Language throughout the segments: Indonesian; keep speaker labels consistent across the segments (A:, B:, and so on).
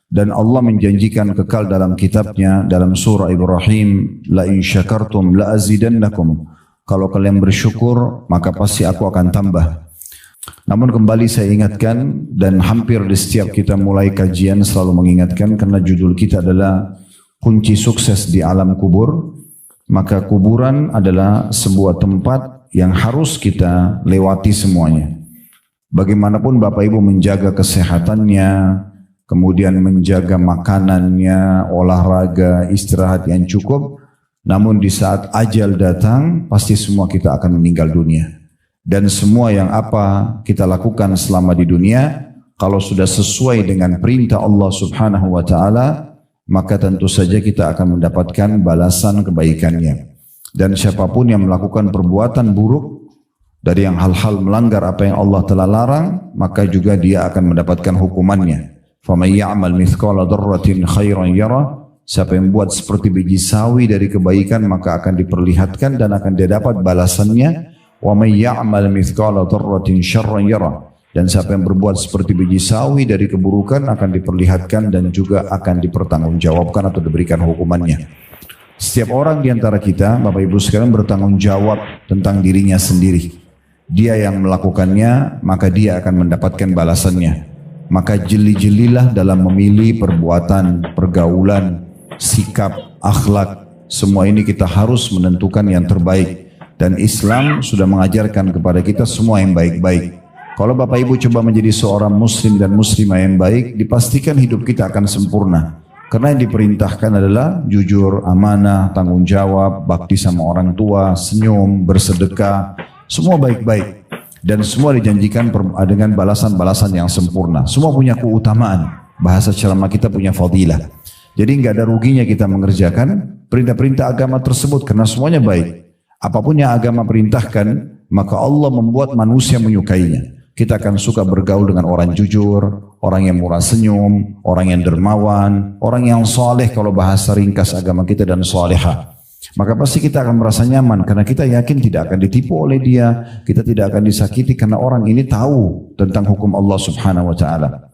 A: Dan Allah menjanjikan kekal dalam kitabnya dalam surah Ibrahim, la in syakartum la azidannakum. Kalau kalian bersyukur maka pasti aku akan tambah. Namun kembali saya ingatkan, dan hampir di setiap kita mulai kajian selalu mengingatkan, karena judul kita adalah kunci sukses di alam kubur. Maka kuburan adalah sebuah tempat yang harus kita lewati semuanya. Bagaimanapun Bapak Ibu menjaga kesehatannya, kemudian menjaga makanannya, olahraga, istirahat yang cukup, namun di saat ajal datang pasti semua kita akan meninggal dunia. Dan semua yang apa kita lakukan selama di dunia, kalau sudah sesuai dengan perintah Allah Subhanahu wa taala, maka tentu saja kita akan mendapatkan balasan kebaikannya. Dan siapapun yang melakukan perbuatan buruk dari yang hal-hal melanggar apa yang Allah telah larang, maka juga dia akan mendapatkan hukumannya. فَمَنْ يَعْمَلْ مِثْقَالَ ذَرَّةٍ خَيْرًا يَرَهُ. Siapa yang buat seperti biji sawi dari kebaikan, maka akan diperlihatkan dan akan dia dapat balasannya. وَمَنْ يَعْمَلْ مِثْقَالَ ذَرَّةٍ شَرًّا يَرَهُ. Dan siapa yang berbuat seperti biji sawi dari keburukan akan diperlihatkan dan juga akan dipertanggungjawabkan atau diberikan hukumannya. Setiap orang di antara kita, Bapak Ibu sekalian, bertanggung jawab tentang dirinya sendiri. Dia yang melakukannya, maka dia akan mendapatkan balasannya. Maka jeli-jelilah dalam memilih perbuatan, pergaulan, sikap, akhlak. Semua ini kita harus menentukan yang terbaik. Dan Islam sudah mengajarkan kepada kita semua yang baik-baik. Kalau Bapak Ibu coba menjadi seorang muslim dan muslimah yang baik, dipastikan hidup kita akan sempurna. Karena yang diperintahkan adalah jujur, amanah, tanggung jawab, bakti sama orang tua, senyum, bersedekah, semua baik-baik. Dan semua dijanjikan dengan balasan-balasan yang sempurna. Semua punya keutamaan. Bahasa ceramah kita punya fadilah. Jadi nggak ada ruginya kita mengerjakan perintah-perintah agama tersebut karena semuanya baik. Apapun yang agama perintahkan, maka Allah membuat manusia menyukainya. Kita akan suka bergaul dengan orang jujur, orang yang murah senyum, orang yang dermawan, orang yang soleh kalau bahasa ringkas agama kita, dan solehah. Maka pasti kita akan merasa nyaman karena kita yakin tidak akan ditipu oleh dia, kita tidak akan disakiti karena orang ini tahu tentang hukum Allah Subhanahu wa taala.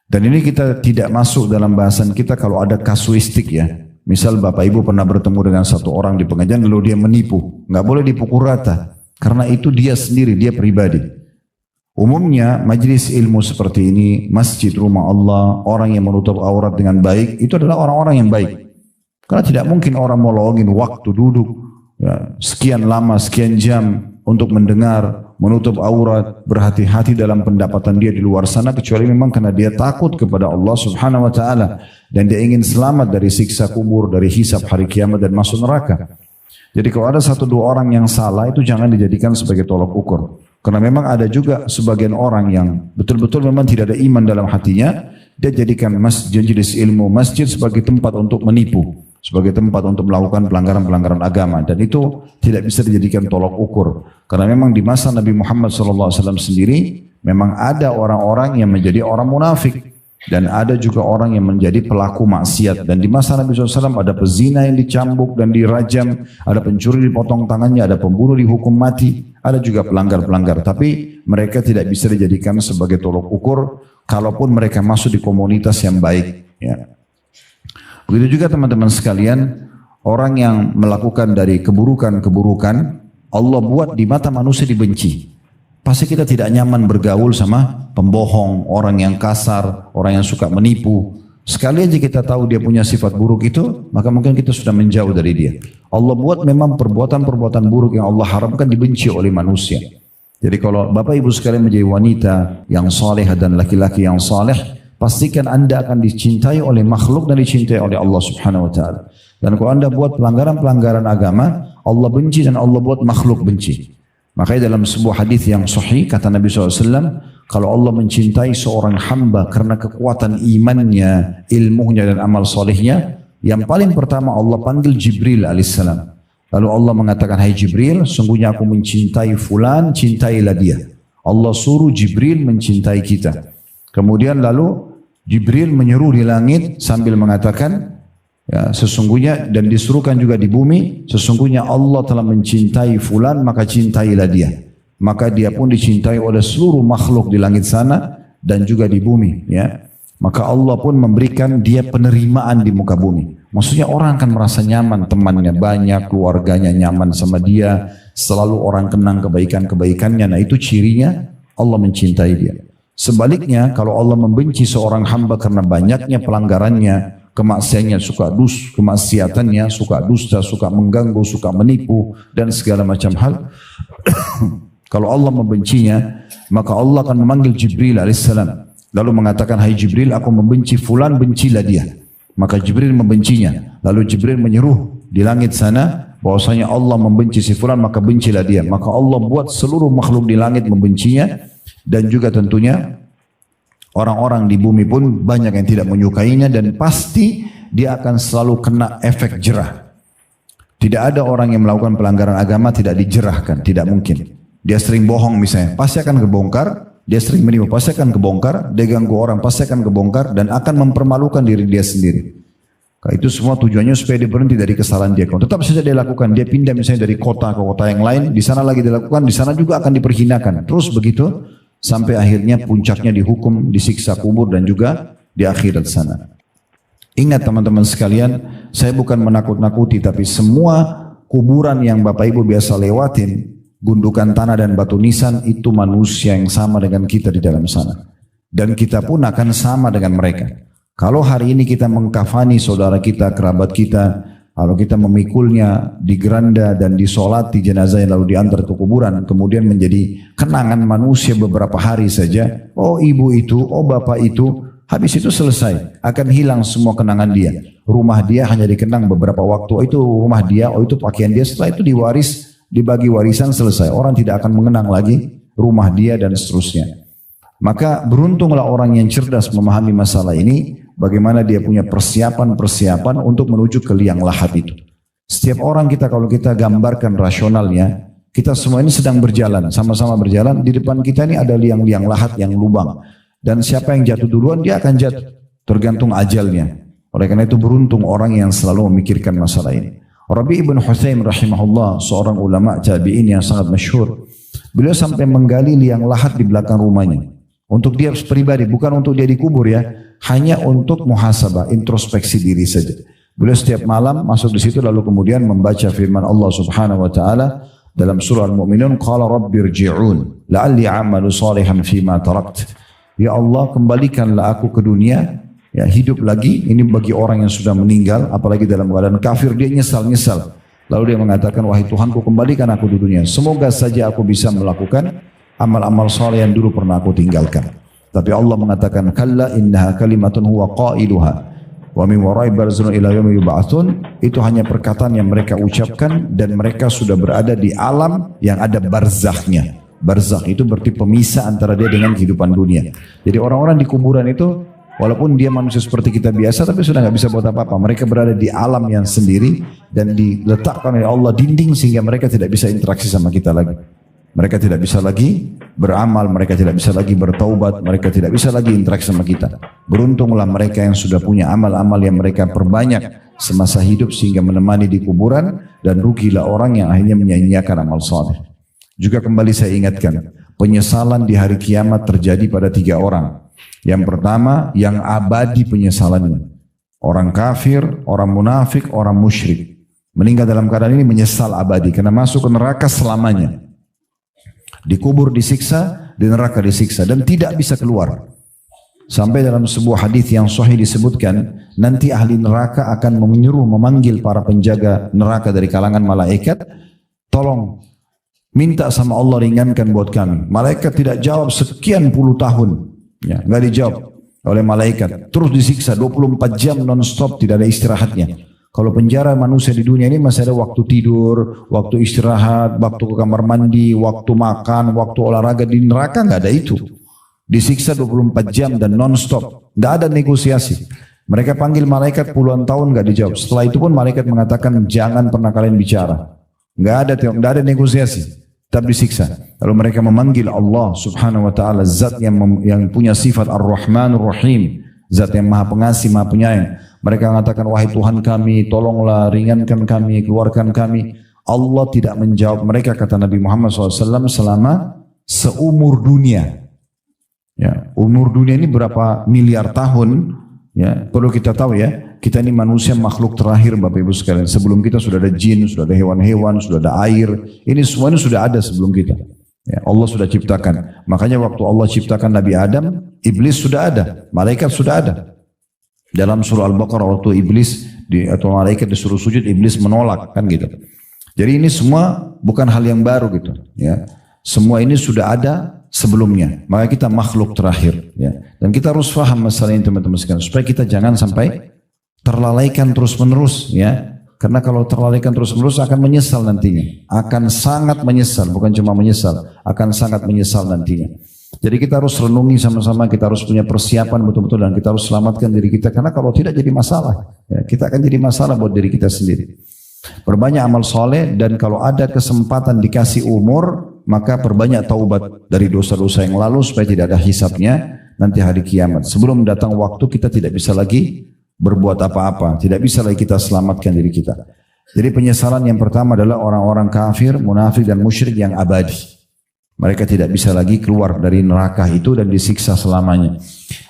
A: Dan ini kita tidak masuk dalam bahasan kita kalau ada kasuistik ya. Misal Bapak Ibu pernah bertemu dengan satu orang di pengajian lalu dia menipu, nggak boleh dipukul rata karena itu dia sendiri, dia pribadi. Umumnya majelis ilmu seperti ini, masjid, rumah Allah, orang yang menutup aurat dengan baik, itu adalah orang-orang yang baik. Karena tidak mungkin orang mau lowongin waktu duduk ya, sekian lama, sekian jam untuk mendengar, menutup aurat, berhati-hati dalam pendapatan dia di luar sana, kecuali memang karena dia takut kepada Allah Subhanahu wa taala dan dia ingin selamat dari siksa kubur, dari hisab hari kiamat dan masuk neraka. Jadi kalau ada satu dua orang yang salah, itu jangan dijadikan sebagai tolok ukur. Karena memang ada juga sebagian orang yang betul-betul memang tidak ada iman dalam hatinya, dia jadikan majelis ilmu, masjid sebagai tempat untuk menipu, sebagai tempat untuk melakukan pelanggaran-pelanggaran agama, dan itu tidak bisa dijadikan tolok ukur. Karena memang di masa Nabi Muhammad SAW sendiri memang ada orang-orang yang menjadi orang munafik dan ada juga orang yang menjadi pelaku maksiat. Dan di masa Nabi SAW ada pezina yang dicambuk dan dirajam, ada pencuri dipotong tangannya, ada pembunuh dihukum mati, ada juga pelanggar-pelanggar. Tapi mereka tidak bisa dijadikan sebagai tolok ukur kalaupun mereka masuk di komunitas yang baik ya. Begitu juga teman-teman sekalian, orang yang melakukan dari keburukan-keburukan, Allah buat di mata manusia dibenci. Pasti kita tidak nyaman bergaul sama pembohong, orang yang kasar, orang yang suka menipu. Sekali aja kita tahu dia punya sifat buruk itu, maka mungkin kita sudah menjauh dari dia. Allah buat memang perbuatan-perbuatan buruk yang Allah haramkan dibenci oleh manusia. Jadi kalau Bapak Ibu sekalian menjadi wanita yang saleh dan laki-laki yang saleh, pastikan Anda akan dicintai oleh makhluk dan dicintai oleh Allah Subhanahu wa taala. Dan kalau Anda buat pelanggaran-pelanggaran agama, Allah benci dan Allah buat makhluk benci. Makanya dalam sebuah hadis yang sahih kata Nabi SAW, kalau Allah mencintai seorang hamba karena kekuatan imannya, ilmunya dan amal solehnya, yang paling pertama Allah panggil Jibril alaihissalam. Lalu Allah mengatakan, hai Jibril, sungguhnya aku mencintai fulan, cintailah dia. Allah suruh Jibril mencintai kita. Kemudian lalu Jibril menyeru di langit sambil mengatakan, ya, sesungguhnya, dan disuruhkan juga di bumi, sesungguhnya Allah telah mencintai fulan, maka cintailah dia. Maka dia pun dicintai oleh seluruh makhluk di langit sana dan juga di bumi. Ya. maka Allah pun memberikan dia penerimaan di muka bumi. Maksudnya orang akan merasa nyaman, temannya banyak, keluarganya nyaman sama dia, selalu orang kenang kebaikan-kebaikannya. Nah itu cirinya Allah mencintai dia. Sebaliknya kalau Allah membenci seorang hamba karena banyaknya pelanggarannya, kemaksiatannya, suka dusta, suka mengganggu, suka menipu dan segala macam hal. Kalau Allah membencinya, maka Allah akan memanggil Jibril alaihissalam. Lalu mengatakan, hai Jibril, aku membenci fulan, bencilah dia. Maka Jibril membencinya. Lalu Jibril menyeru di langit sana, bahwasanya Allah membenci si fulan, maka bencilah dia. Maka Allah buat seluruh makhluk di langit membencinya. Dan juga tentunya orang-orang di bumi pun banyak yang tidak menyukainya. Dan pasti dia akan selalu kena efek jerah. Tidak ada orang yang melakukan pelanggaran agama tidak dijerahkan, tidak mungkin. Dia sering bohong misalnya, pasti akan kebongkar. Dia sering menipu, pasti akan kebongkar. Dia ganggu orang, pasti akan kebongkar. Dan akan mempermalukan diri dia sendiri. Itu semua tujuannya supaya dia berhenti dari kesalahan dia. Kalau tetap saja dia lakukan, dia pindah misalnya dari kota ke kota yang lain, di sana lagi dilakukan, di sana juga akan diperhinakan. Terus begitu, sampai akhirnya puncaknya dihukum, disiksa kubur dan juga di akhirat sana. Ingat teman-teman sekalian, saya bukan menakut-nakuti, tapi semua kuburan yang Bapak Ibu biasa lewatin, gundukan tanah dan batu nisan, itu manusia yang sama dengan kita di dalam sana. Dan kita pun akan sama dengan mereka. Kalau hari ini kita mengkafani saudara kita, kerabat kita, kalau kita memikulnya di geranda dan disolati jenazah yang lalu diantar ke kuburan, kemudian menjadi kenangan manusia beberapa hari saja, oh ibu itu, oh bapak itu, habis itu selesai, akan hilang semua kenangan dia. Rumah dia hanya dikenang beberapa waktu, oh itu rumah dia, oh itu pakaian dia, setelah itu diwaris, dibagi warisan, selesai. Orang tidak akan mengenang lagi rumah dia dan seterusnya. Maka beruntunglah orang yang cerdas memahami masalah ini, bagaimana dia punya persiapan-persiapan untuk menuju ke liang lahat itu. Setiap orang kita, kalau kita gambarkan rasionalnya, kita semua ini sedang berjalan, sama-sama berjalan, di depan kita ini ada liang-liang lahat yang lubang. Dan siapa yang jatuh duluan, dia akan jatuh, tergantung ajalnya. Oleh karena itu beruntung orang yang selalu memikirkan masalah ini. Rabi' ibn Hutsaim rahimahullah, seorang ulama tabi'in yang sangat masyhur. Beliau sampai menggali liang lahat di belakang rumahnya. Untuk dia pribadi, bukan untuk dia dikubur ya. Hanya untuk muhasabah, introspeksi diri saja. Beliau setiap malam masuk di situ lalu kemudian membaca firman Allah Subhanahu wa taala dalam surah Al-Mu'minun, qala rabbirji'un la'alli a'malu salihan fima tarakt. Ya Allah, kembalikanlah aku ke dunia, ya hidup lagi. Ini bagi orang yang sudah meninggal, apalagi dalam keadaan kafir, dia nyesal-nyesal. Lalu dia mengatakan, wahai Tuhanku, kembalikan aku di dunia. Semoga saja aku bisa melakukan amal-amal saleh yang dulu pernah aku tinggalkan. Tapi Allah mengatakan, kalla innaha kalimatun huwa qailuha wa min wara'i barzun ila yaumi yub'atsun. Itu hanya perkataan yang mereka ucapkan dan mereka sudah berada di alam yang ada barzakhnya. Barzakh itu berarti pemisah antara dia dengan kehidupan dunia. Jadi orang-orang di kuburan itu, walaupun dia manusia seperti kita biasa, tapi sudah nggak bisa buat apa-apa. Mereka berada di alam yang sendiri dan diletakkan oleh Allah dinding sehingga mereka tidak bisa interaksi sama kita lagi. Mereka tidak bisa lagi beramal, mereka tidak bisa lagi bertaubat, mereka tidak bisa lagi interaksi sama kita. Beruntunglah mereka yang sudah punya amal-amal yang mereka perbanyak semasa hidup sehingga menemani di kuburan, dan rugilah orang yang akhirnya menyia-nyiakan amal saleh. Juga kembali saya ingatkan, penyesalan di hari kiamat terjadi pada 3 orang. Yang pertama, yang abadi penyesalannya. Orang kafir, orang munafik, orang musyrik. Meninggal dalam keadaan ini menyesal abadi karena masuk ke neraka selamanya. Dikubur disiksa, di neraka disiksa dan tidak bisa keluar. Sampai dalam sebuah hadis yang sahih disebutkan, nanti ahli neraka akan memanggil para penjaga neraka dari kalangan malaikat, tolong minta sama Allah ringankan buat kami. Malaikat tidak jawab sekian puluh tahun, ya, nggak dijawab oleh malaikat. Terus disiksa 24 jam non-stop, tidak ada istirahatnya. Kalau penjara manusia di dunia ini masih ada waktu tidur, waktu istirahat, waktu ke kamar mandi, waktu makan, waktu olahraga. Di neraka nggak ada itu. Disiksa 24 jam dan non-stop. Nggak ada negosiasi. Mereka panggil malaikat puluhan tahun nggak dijawab. Setelah itu pun malaikat mengatakan jangan pernah kalian bicara. Nggak ada negosiasi. Tetap disiksa. Lalu mereka memanggil Allah Subhanahu wa taala, zat yang punya sifat Ar-Rahmanur Rahim, zat yang Maha Pengasih, Maha Penyayang. Mereka mengatakan, wahai Tuhan kami, tolonglah ringankan kami, keluarkan kami. Allah tidak menjawab mereka, kata Nabi Muhammad SAW, selama seumur dunia. Ya, umur dunia ini berapa miliar tahun? Ya, perlu kita tahu ya. Kita ini manusia makhluk terakhir Bapak Ibu sekalian. Sebelum kita sudah ada jin, sudah ada hewan-hewan, sudah ada air. Ini semuanya sudah ada sebelum kita. Ya, Allah sudah ciptakan. Makanya waktu Allah ciptakan Nabi Adam, iblis sudah ada, malaikat sudah ada. Dalam surah Al-Baqarah waktu iblis atau malaikat disuruh sujud, iblis menolak kan gitu. Jadi ini semua bukan hal yang baru gitu. Ya, semua ini sudah ada sebelumnya. Maka kita makhluk terakhir. Ya, dan kita harus paham masalah ini teman-teman sekalian supaya kita jangan sampai terlalaikan terus-menerus ya. Karena kalau terlalaikan terus-menerus akan menyesal nantinya. Akan sangat menyesal, bukan cuma menyesal, akan sangat menyesal nantinya. Jadi kita harus renungi sama-sama, kita harus punya persiapan betul-betul dan kita harus selamatkan diri kita. Karena kalau tidak jadi masalah, ya, kita akan jadi masalah buat diri kita sendiri. Perbanyak amal soleh dan kalau ada kesempatan dikasih umur, maka perbanyak taubat dari dosa-dosa yang lalu supaya tidak ada hisabnya nanti hari kiamat. Sebelum datang waktu kita tidak bisa lagi berbuat apa-apa, tidak bisa lagi kita selamatkan diri kita. Jadi penyesalan yang pertama adalah orang-orang kafir, munafik dan musyrik yang abadi. Mereka tidak bisa lagi keluar dari neraka itu dan disiksa selamanya.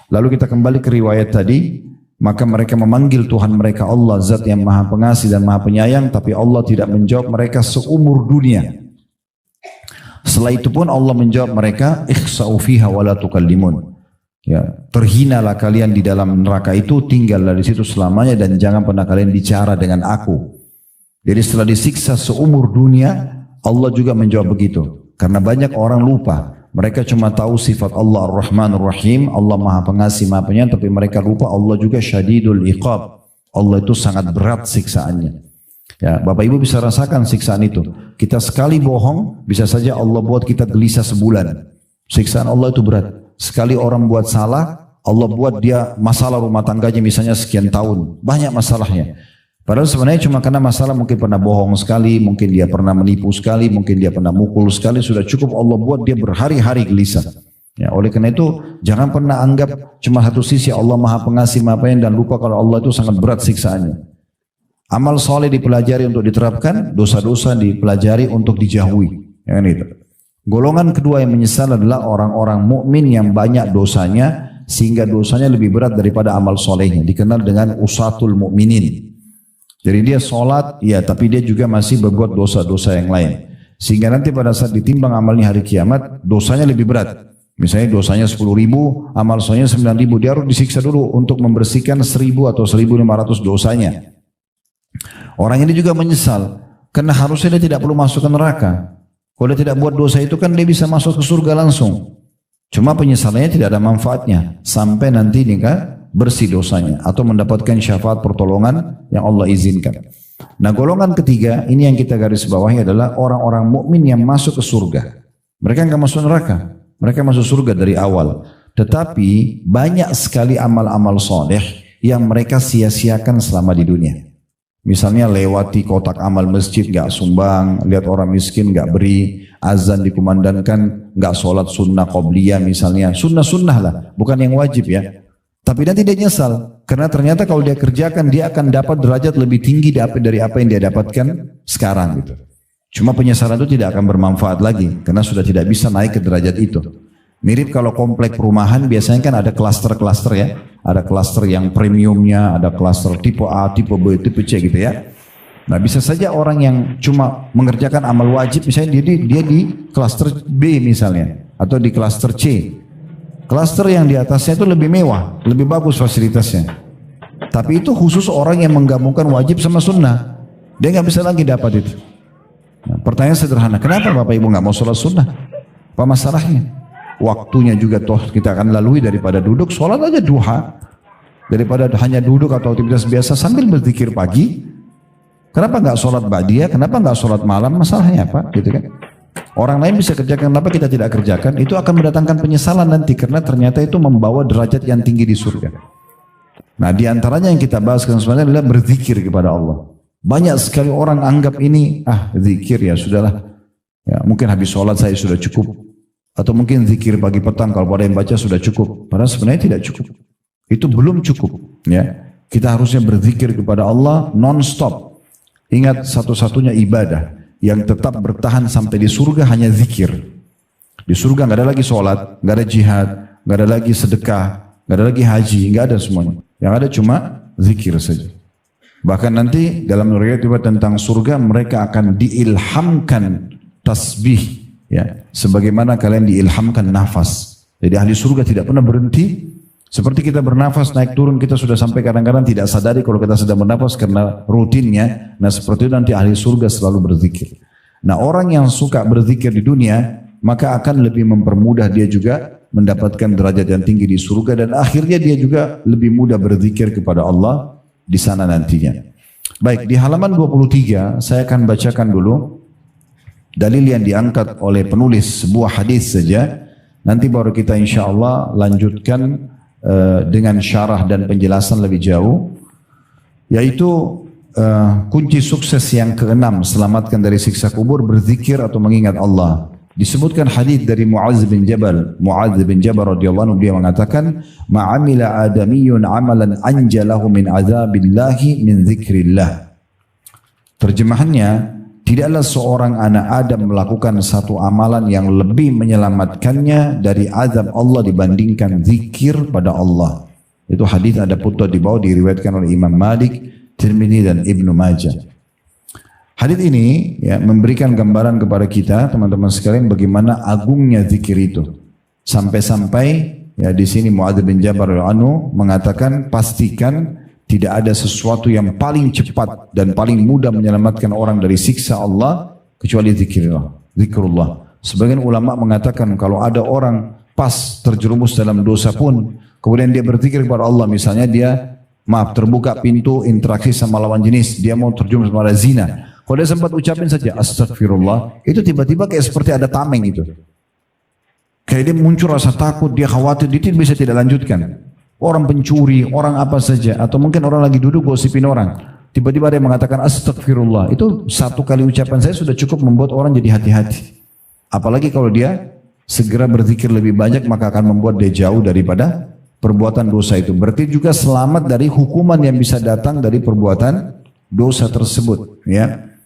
A: Lalu kita kembali ke riwayat tadi, maka mereka memanggil Tuhan mereka Allah, Zat yang Maha Pengasih dan Maha Penyayang, tapi Allah tidak menjawab mereka seumur dunia. Setelah itu pun Allah menjawab mereka, ikhsa'u fiha wa la tukallimun. Ya, terhinalah kalian di dalam neraka itu, tinggallah di situ selamanya dan jangan pernah kalian bicara dengan aku. Jadi setelah disiksa seumur dunia, Allah juga menjawab begitu. Karena banyak orang lupa. Mereka cuma tahu sifat Allah Ar-Rahman Ar-Rahim, Allah Maha Pengasih Maha Penyayang, tapi mereka lupa Allah juga Syadidul Iqab. Allah itu sangat berat siksaannya. Ya, Bapak Ibu bisa rasakan siksaan itu. Kita sekali bohong, bisa saja Allah buat kita gelisah sebulan. Siksaan Allah itu berat. Sekali orang buat salah, Allah buat dia masalah rumah tangganya misalnya sekian tahun. Banyak masalahnya. Padahal sebenarnya cuma karena masalah mungkin pernah bohong sekali, mungkin dia pernah menipu sekali, mungkin dia pernah mukul sekali, sudah cukup Allah buat dia berhari-hari gelisah. Ya, oleh karena itu jangan pernah anggap cuma satu sisi Allah Maha Pengasih Maha Penyayang dan lupa kalau Allah itu sangat berat siksaannya. Amal soleh dipelajari untuk diterapkan, dosa-dosa dipelajari untuk dijauhi. Ya, itu. Golongan kedua yang menyesal adalah orang-orang mukmin yang banyak dosanya sehingga dosanya lebih berat daripada amal solehnya. Dikenal dengan usatul mukminin. Jadi dia sholat, ya tapi dia juga masih berbuat dosa-dosa yang lain. Sehingga nanti pada saat ditimbang amalnya hari kiamat, dosanya lebih berat. Misalnya dosanya 10.000, amal solehnya 9.000. Dia harus disiksa dulu untuk membersihkan 1.000 atau 1.500 dosanya. Orang ini juga menyesal karena harusnya dia tidak perlu masuk ke neraka. Kalau dia tidak buat dosa itu kan dia bisa masuk ke surga langsung. Cuma penyesalannya tidak ada manfaatnya sampai nanti nikah bersih dosanya atau mendapatkan syafaat pertolongan yang Allah izinkan. Nah, golongan ketiga ini yang kita garis bawahi adalah orang-orang mukmin yang masuk ke surga. Mereka enggak masuk neraka, mereka masuk surga dari awal. Tetapi banyak sekali amal-amal soleh yang mereka sia-siakan selama di dunia. Misalnya lewati kotak amal masjid nggak sumbang, lihat orang miskin nggak beri, azan dikumandangkan nggak sholat sunnah qobliyah misalnya, sunnah-sunnah lah, bukan yang wajib ya. Tapi nanti dia nyesal karena ternyata kalau dia kerjakan dia akan dapat derajat lebih tinggi dari apa yang dia dapatkan sekarang gitu. Cuma penyesalan itu tidak akan bermanfaat lagi karena sudah tidak bisa naik ke derajat itu. Mirip kalau komplek perumahan biasanya kan ada klaster-klaster ya. Ada klaster yang premiumnya, ada klaster tipe A, tipe B, tipe C gitu ya. Nah bisa saja orang yang cuma mengerjakan amal wajib misalnya dia di klaster B misalnya. Atau di klaster C. Klaster yang di atasnya itu lebih mewah, lebih bagus fasilitasnya. Tapi itu khusus orang yang menggabungkan wajib sama sunnah. Dia nggak bisa lagi dapat itu. Nah, pertanyaan sederhana, kenapa Bapak Ibu nggak mau sholat sunnah? Apa masalahnya? Waktunya juga toh kita akan lalui daripada duduk, sholat aja duha. Daripada hanya duduk atau aktivitas biasa sambil berzikir pagi. Kenapa nggak sholat ba'diyah? Kenapa nggak sholat malam? Masalahnya apa? Gitu kan? Orang lain bisa kerjakan, kenapa kita tidak kerjakan? Itu akan mendatangkan penyesalan nanti karena ternyata itu membawa derajat yang tinggi di surga. Nah, di antaranya yang kita bahas sebenarnya adalah berzikir kepada Allah. Banyak sekali orang anggap ini zikir ya sudahlah. Ya, mungkin habis sholat saya sudah cukup. Atau mungkin zikir pagi petang kalau ada yang baca sudah cukup. Padahal sebenarnya tidak cukup. Itu belum cukup. Ya, kita harusnya berzikir kepada Allah non-stop. Ingat satu-satunya ibadah yang tetap bertahan sampai di surga hanya zikir. Di surga nggak ada lagi sholat, nggak ada jihad, nggak ada lagi sedekah, nggak ada lagi haji, nggak ada semuanya. Yang ada cuma zikir saja. Bahkan nanti dalam riwayat tentang surga mereka akan diilhamkan tasbih, ya, sebagaimana kalian diilhamkan nafas. Jadi ahli surga tidak pernah berhenti. Seperti kita bernafas naik turun, kita sudah sampai kadang-kadang tidak sadari kalau kita sedang bernafas karena rutinnya. Nah seperti itu nanti ahli surga selalu berzikir. Nah orang yang suka berzikir di dunia maka akan lebih mempermudah dia juga mendapatkan derajat yang tinggi di surga, dan akhirnya dia juga lebih mudah berzikir kepada Allah di sana nantinya. Baik, di halaman 23 saya akan bacakan dulu dalil yang diangkat oleh penulis, sebuah hadis saja. Nanti baru kita insya Allah lanjutkan dengan syarah dan penjelasan lebih jauh, yaitu kunci sukses yang keenam, selamatkan dari siksa kubur, berzikir atau mengingat Allah. Disebutkan hadis dari Mu'adz bin Jabal. Mu'adz bin Jabal radhiyallahu anhu, dia mengatakan, "Ma'amila adamiyun amalan anjalahu min azabillahi min dzikrillah." Terjemahannya, tidaklah seorang anak Adam melakukan satu amalan yang lebih menyelamatkannya dari azab Allah dibandingkan zikir pada Allah. Itu hadis ada footnote di bawah, diriwayatkan oleh Imam Malik, Tirmidzi dan Ibnu Majah. Hadis ini ya memberikan gambaran kepada kita teman-teman sekalian bagaimana agungnya zikir itu. Sampai-sampai ya di sini Mu'adz bin Jabal radhiyallahu mengatakan, pastikan tidak ada sesuatu yang paling cepat dan paling mudah menyelamatkan orang dari siksa Allah kecuali zikrullah. Sebagian ulama mengatakan kalau ada orang pas terjerumus dalam dosa pun kemudian dia berzikir kepada Allah, misalnya dia terbuka pintu interaksi sama lawan jenis, dia mau terjerumus pada zina. Kalau dia sempat ucapin saja astagfirullah, itu tiba-tiba kayak seperti ada tameng itu. Kayak dia muncul rasa takut, dia khawatir, dia bisa tidak lanjutkan. Orang pencuri, orang apa saja, atau mungkin orang lagi duduk gosipin orang, tiba-tiba dia mengatakan astagfirullah, itu satu kali ucapan saya sudah cukup membuat orang jadi hati-hati. Apalagi kalau dia segera berzikir lebih banyak, maka akan membuat dia jauh daripada perbuatan dosa itu. Berarti juga selamat dari hukuman yang bisa datang dari perbuatan dosa tersebut, ya.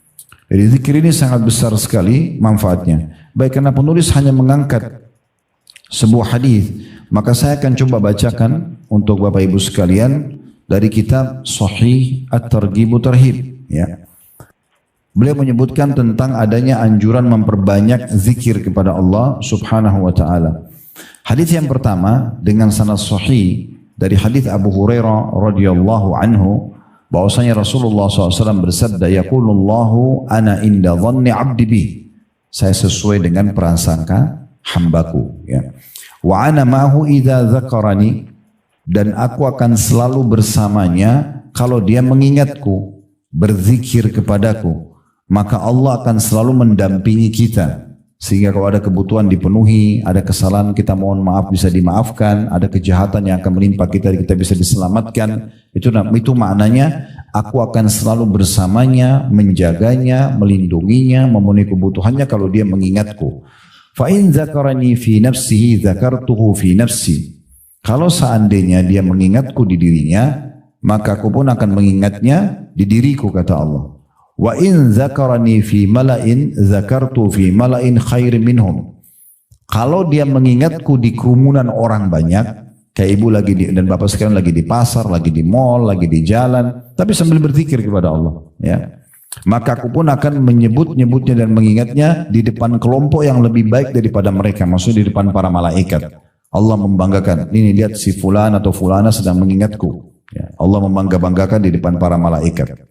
A: Jadi zikir ini sangat besar sekali manfaatnya. Baik, karena penulis hanya mengangkat sebuah hadis, maka saya akan coba bacakan untuk Bapak Ibu sekalian dari kitab Sahih At-Targhib Tarhib, ya. Beliau menyebutkan tentang adanya anjuran memperbanyak zikir kepada Allah Subhanahu wa taala. Hadis yang pertama dengan sanad sahih dari hadis Abu Hurairah radhiyallahu anhu, bahwasanya Rasulullah SAW bersabda, yaqulullahu ana inda dhanni abdi bi, saya sesuai dengan prasangka hambaku, ya. Wa ana ma'hu idza dzakarani, dan aku akan selalu bersamanya kalau dia mengingatku, berzikir kepadaku, maka Allah akan selalu mendampingi kita. Sehingga kalau ada kebutuhan dipenuhi, ada kesalahan kita mohon maaf bisa dimaafkan, ada kejahatan yang akan menimpa kita bisa diselamatkan. Itu maknanya aku akan selalu bersamanya, menjaganya, melindunginya, memenuhi kebutuhannya kalau dia mengingatku. Fa in dzakarani fi nafsihi dzakartuhu fi nafsi. Kalau seandainya dia mengingatku di dirinya, maka aku pun akan mengingatnya di diriku, kata Allah. Wa in zakarani fi mala'in zakartu fi mala'in khairin minhum. Kalau dia mengingatku di kerumunan orang banyak, kayak ibu lagi dan bapak sekalian lagi di pasar, lagi di mall, lagi di jalan, tapi sambil berzikir kepada Allah, ya. Maka aku pun akan menyebut-nyebutnya dan mengingatnya di depan kelompok yang lebih baik daripada mereka, maksudnya di depan para malaikat. Allah membanggakan, ini lihat si fulan atau fulana sedang mengingatku, ya. Allah membangga-banggakan di depan para malaikat.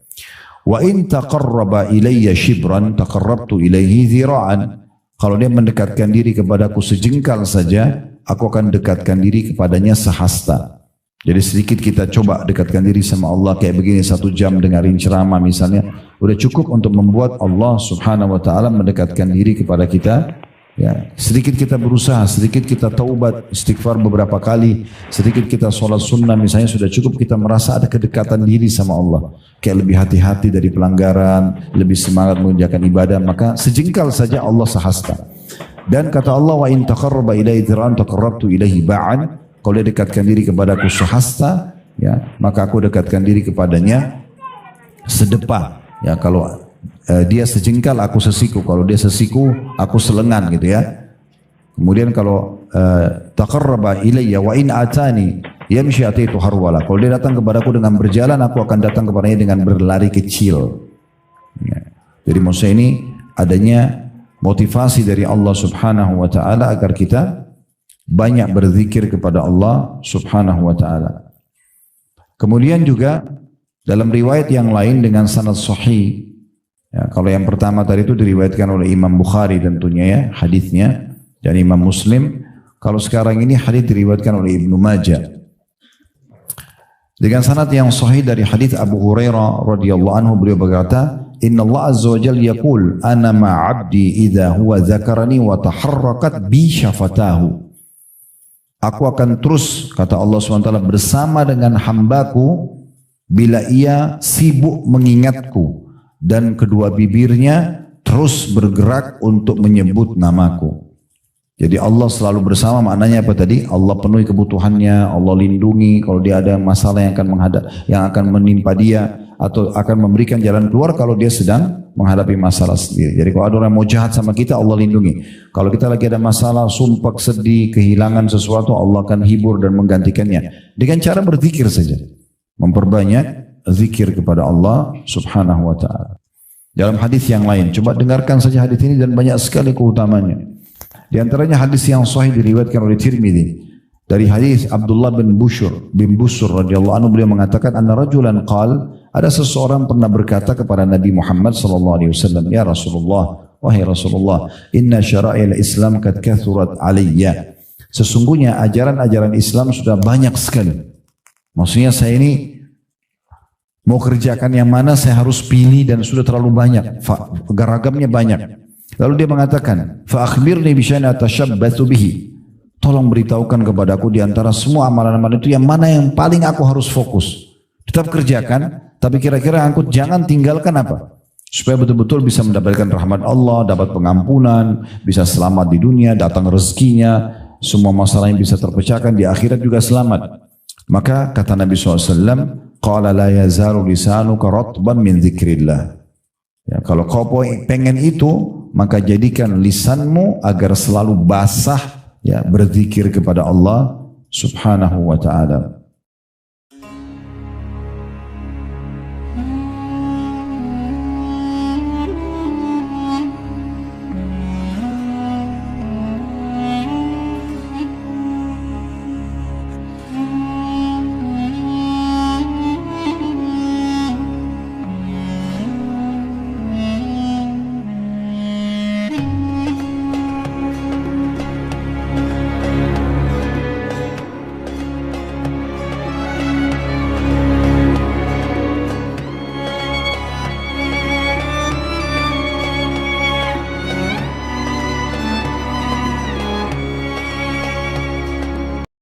A: Wa in taqarraba ilayya shibran taqarrabtu ilayhi zira'an. Kalau dia mendekatkan diri kepadaku sejengkal saja, aku akan dekatkan diri kepadanya sehasta. Jadi sedikit kita coba dekatkan diri sama Allah kayak begini, 1 jam dengerin ceramah misalnya, udah cukup untuk membuat Allah Subhanahu wa taala mendekatkan diri kepada kita. Ya, sedikit kita berusaha, sedikit kita taubat, istighfar beberapa kali, sedikit kita sholat sunnah misalnya, sudah cukup kita merasa ada kedekatan diri sama Allah. Kayak lebih hati-hati dari pelanggaran, lebih semangat mengerjakan ibadah, maka sejengkal saja Allah sehasta. Dan kata Allah, wa in taqarraba ilaihi dhira'an taqarrabtu ilaihi ba'an. Kalau dia dekatkan diri kepadaku sehasta, ya, maka aku dekatkan diri kepadanya sedepa. Ya, kalau dia sejengkal aku sesiku, kalau dia sesiku aku selengan, gitu ya. Kemudian kalau taqarraba ilayya wa in atani yamshi ataitu harwala. Kalau dia datang kepadaku dengan berjalan, aku akan datang kepadanya dengan berlari kecil. Ya. Jadi maksudnya ini adanya motivasi dari Allah Subhanahu wa taala agar kita banyak berzikir kepada Allah Subhanahu wa taala. Kemudian juga dalam riwayat yang lain dengan sanad sahih, ya, kalau yang pertama tadi itu diriwayatkan oleh Imam Bukhari tentunya ya hadisnya, dan Imam Muslim. Kalau sekarang ini hadis diriwayatkan oleh Ibnu Majah dengan sanad yang sahih dari hadis Abu Hurairah radhiyallahu anhu, beliau berkata, Inna Allah azza wa jalla yaqul ana ma'abdi idza huwa dzakarani wa taharrakat bi syafatahu. Aku akan terus, kata Allah SWT, bersama dengan hambaku bila ia sibuk mengingatku dan kedua bibirnya terus bergerak untuk menyebut namaku. Jadi Allah selalu bersama, maknanya apa tadi? Allah penuhi kebutuhannya, Allah lindungi kalau dia ada masalah yang akan menimpa dia, atau akan memberikan jalan keluar kalau dia sedang menghadapi masalah sendiri. Jadi kalau ada orang mau jahat sama kita, Allah lindungi. Kalau kita lagi ada masalah, sumpah, sedih, kehilangan sesuatu, Allah akan hibur dan menggantikannya dengan cara berzikir saja. Memperbanyak zikir kepada Allah Subhanahu wa taala. Dalam hadis yang lain, coba dengarkan saja hadis ini dan banyak sekali keutamanya. Di antaranya hadis yang sahih diriwayatkan oleh Tirmidzi dari hadis Abdullah bin Busur radhiyallahu anhu, beliau mengatakan anna rajulan qala, ada seseorang pernah berkata kepada Nabi Muhammad sallallahu alaihi wasallam, ya Rasulullah, wahai Rasulullah, inna syara'il Islam qad kathurat alayya. Sesungguhnya ajaran-ajaran Islam sudah banyak sekali. Maksudnya saya ini mau kerjakan yang mana, saya harus pilih dan sudah terlalu banyak, ragamnya banyak. Lalu dia mengatakan, fa akhbirni bi syai'in atashabbathu bihi. Tolong beritahukan kepadaku di antara semua amalan-amalan itu yang mana yang paling aku harus fokus. Tetap kerjakan, tapi kira-kira aku jangan tinggalkan apa? Supaya betul-betul bisa mendapatkan rahmat Allah, dapat pengampunan, bisa selamat di dunia, datang rezekinya, semua masalah yang bisa terpecahkan di akhirat juga selamat. Maka kata Nabi SAW, qala la yazalu lisanuka ratban min dzikrillah. Ya, kalau kau pengen itu, maka jadikan lisanmu agar selalu basah, ya, berzikir kepada Allah Subhanahu wa ta'ala.